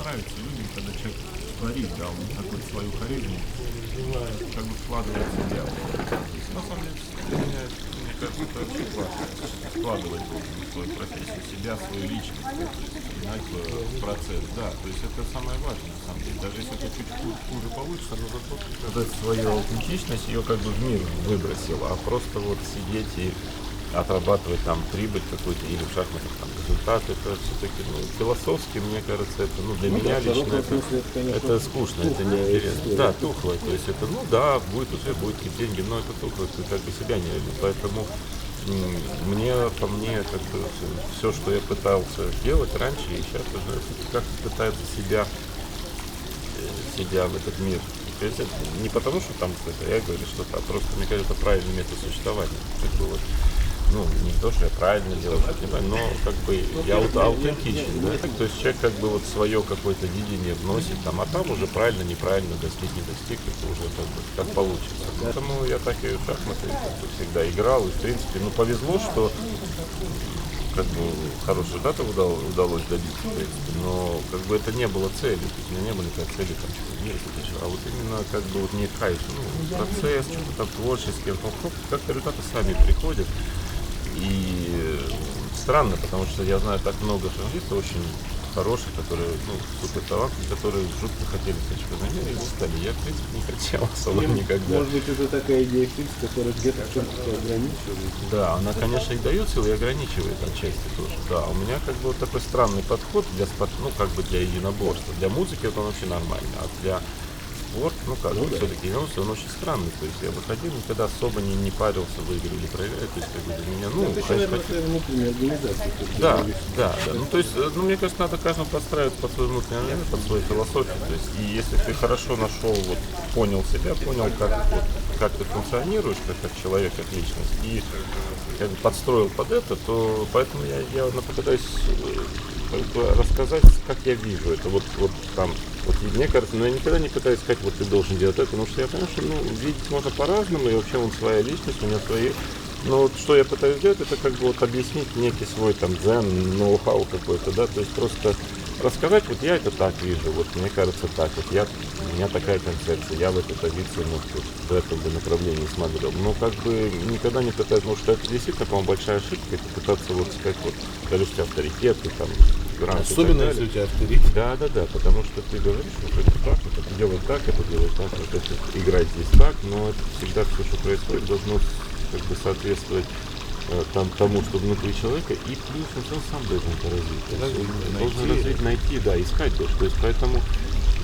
нравится людям, когда человек творит, да, он какую-то свою харизму как бы вкладывает в себя. То есть, на самом деле, для меня, мне кажется, это вообще классно. Вкладывать должен в свою профессию себя, свою личность, то есть знать процесс, да. То есть это самое важное, на самом деле. Даже если это чуть хуже получится, но зато вот эту свою аутентичность ее как бы в мир выбросил, а просто вот сидеть и отрабатывать там прибыль какую-то или в шахматах там результат, это все-таки, ну, философски, мне кажется, это, ну, для меня лично это скучно, это не интересно. Да, тухло, то есть это, ну да, будет уже, будет какие деньги, но это тухло, ты как бы себя не любишь, поэтому по мне, как бы все, что я пытался делать раньше и сейчас уже как-то пытается себя в этот мир. То есть это не потому, что там какой-то эго или что-то, а просто, мне кажется, это правильный метод существования. Как бы вот, ну, не то, что я правильно делаю, но как бы я аутентичен, да? То есть человек как бы вот свое какое-то видение вносит там, а там уже правильно, неправильно, достиг, не достиг, это уже как бы как получится. Поэтому я так и в шахматы как бы всегда играл, и в принципе, ну, повезло, что как бы хорошие результаты удалось добиться, в принципе, но как бы это не было целью, то есть у меня не было никакой цели там, а вот именно как бы вот не кайф, ну, процесс, что-то там творческий, как-то результаты сами приходят. И странно, потому что я знаю так много шахматистов очень хороших, которые, ну, супер талантливые, которые жутко хотели стать чемпионами мира и не стали. Я, в принципе, не хотел особо никогда. Может быть, это такая идея фикс, которая где-то в чем-то ограничивает. Да, она, конечно, и дает силы, и ограничивает отчасти тоже. Да, у меня как бы вот такой странный подход для ну, как бы для единоборства. Для музыки это он вообще нормально, а для спорт, ну как бы, все-таки он очень странный. То есть я выходил, никогда особо не парился, выиграли или проиграли. То есть как бы для меня, ну, это еще, наверное, твоя внутренняя организация. Да. Ну, то есть, ну, мне кажется, надо каждому подстраиваться под свой внутренний мир, под свою философию. То есть, и если ты хорошо нашел, вот, понял себя, понял, как ты функционируешь, как человек, как личность, и как бы подстроил под это, то поэтому я попытаюсь как бы рассказать, как я вижу это. Вот там, вот мне кажется, но я никогда не пытаюсь сказать, вот ты должен делать это, потому что я понимаю, что, ну, видеть можно по-разному, и вообще он своя личность, у него свои. Но вот что я пытаюсь сделать, это как бы вот объяснить некий свой там дзен, ноу-хау какой-то, да, то есть просто рассказать, вот я это так вижу, вот мне кажется так, вот у меня такая концепция, я в этой позиции, ну, вот, в этом бы направлении смотрел. Но как бы никогда не пытаюсь, потому что это действительно, по-моему, большая ошибка, это пытаться вот сказать, вот, даже у тебя авторитеты, там, гранты. Особенно если у тебя авторитет. Да, потому что ты говоришь, что это так, это делай так, это делай так, вот это играй здесь так, но это всегда все, что происходит, должно как бы соответствовать тому, что внутри человека, и плюс он сам должен это развить. Должен развить, найти, да, искать тоже. То есть поэтому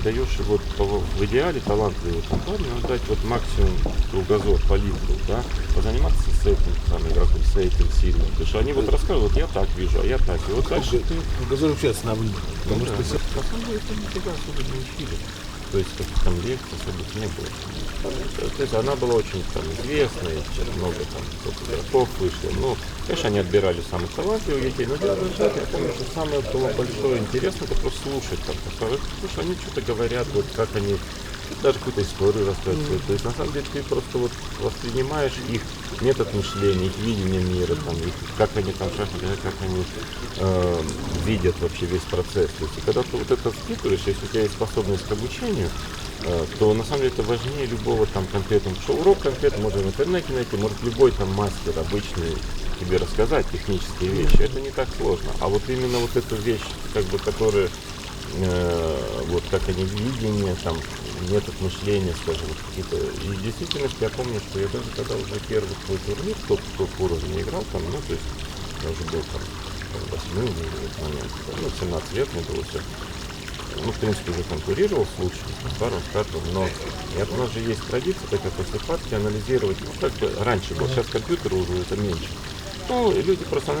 даешь вот в идеале талантливому компании, дать вот максимум кругозор, палитру, да, позаниматься с этим там игроком, с этим сильным. Потому что они вот рассказывают, вот я так вижу, а я так. И вот дальше ты. Кругозор вообще основные. Потому что на самом деле это никогда особо не учили. То есть каких там лекций особых не было. То есть она была очень там известная, много там игроков вышло. Ну, конечно, они отбирали самых талантливых детей, но дело в том, я помню, что самое было большое интересно, это просто слушать там, потому что они что-то говорят, вот как они даже какую-то историю рассказывают. То есть на самом деле ты просто вот воспринимаешь их метод мышления, их видение мира, там, их, как они там шахматы, как они видят вообще весь процесс. То есть, и когда ты вот это впитываешь, если у тебя есть способность к обучению, то на самом деле это важнее любого там конкретного. Потому что урок конкретно можно в интернете найти, может любой там мастер обычный тебе рассказать технические вещи. Это не так сложно. А вот именно вот эту вещь, как бы, которая вот как они видение, там, метод мышления, скажем, какие-то. И в действительности я помню, что я даже когда уже первый свой турнир, топ уровень играл, там, ну, то есть я уже был там 8 в этот момент, ну, 17 лет мне было все. Ну, в принципе, уже конкурировал с лучшими, с паром, с картом, но у нас же есть традиция, такая после партии анализировать, ну, как бы раньше был, сейчас компьютер уже это меньше. Ну, и люди просто,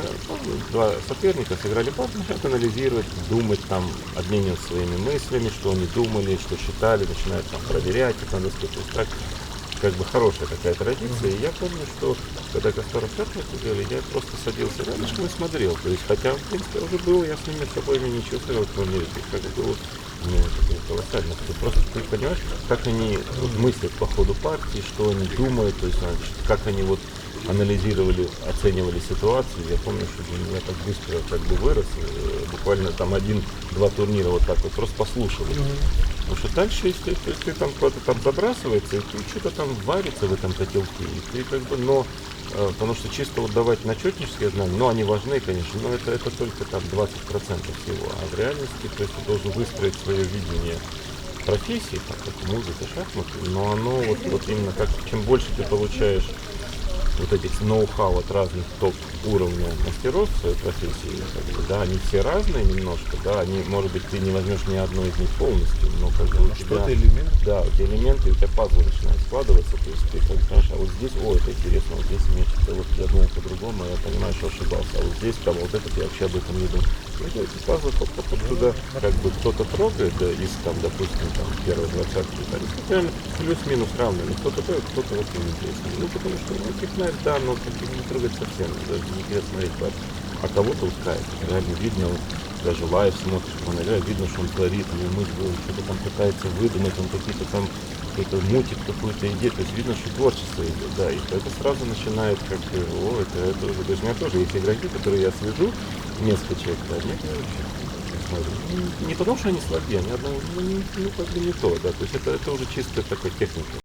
два соперника сыграли партию, начинают анализировать, думать, там, обмениваться своими мыслями, что они думали, что считали, начинают там проверять, это надо сказать, то есть так, как бы хорошая такая традиция. И я помню, что когда Каспаров шахматы делали, я просто садился рядышком и смотрел, то есть, хотя, в принципе, уже был, я с ними с собой не чувствовал, как бы было, мне это колоссально, просто ты понимаешь, как они вот мыслят по ходу партии, что они думают, то есть, как они вот анализировали, оценивали ситуацию. Я помню, что для меня так быстро как бы вырос, буквально там 1-2 турнира вот так вот, просто послушал. Потому что дальше, если ты там куда-то там забрасывается, и ты что-то там варится в этом котелке, и ты как бы, но, потому что чисто вот давать начетнические знания, ну, они важны, конечно, но это только там 20% всего, а в реальности, то есть ты должен выстроить свое видение профессии, там, как музыка, шахматы, но оно вот именно как, чем больше ты получаешь вот этих ноу-хау от разных топ-уровня мастеров в своей профессии, как бы, да, они все разные немножко, да, они, может быть, ты не возьмешь ни одной из них полностью, но как бы у тебя, Что-то элемент. да, эти элементы, у тебя пазл начинает складываться, то есть ты как бы, знаешь, а вот здесь, о, это интересно, вот здесь имеется, вот я думал по-другому, а я понимаю, что ошибался, а вот здесь, там, вот это я вообще об этом не думал. И вот эти пазлы туда, как бы кто-то трогает, да, из, там, допустим, там, первой двадцатки, реально плюс-минус равно, но кто-то трогает, кто-то вообще не интересно. Ну, потому что, ну, технарь, да, но как бы не трогать совсем, даже не интересно смотреть, а кого-то ускает. Реально видно, вот, даже лайв смотришь, он играет, видно, что он творит, у него мысль, он что-то там пытается выдумать, он какие-то там какой-то мутит какую-то идею, то есть видно, что творчество идет, да, и это сразу начинает как бы, о, это уже, то есть у меня тоже есть игроки, которые я свяжу, несколько человек, да, некоторые вообще смотрю. Не потому что они слабее, они одного, ну, как бы не то, да, то есть это уже чисто такой техника.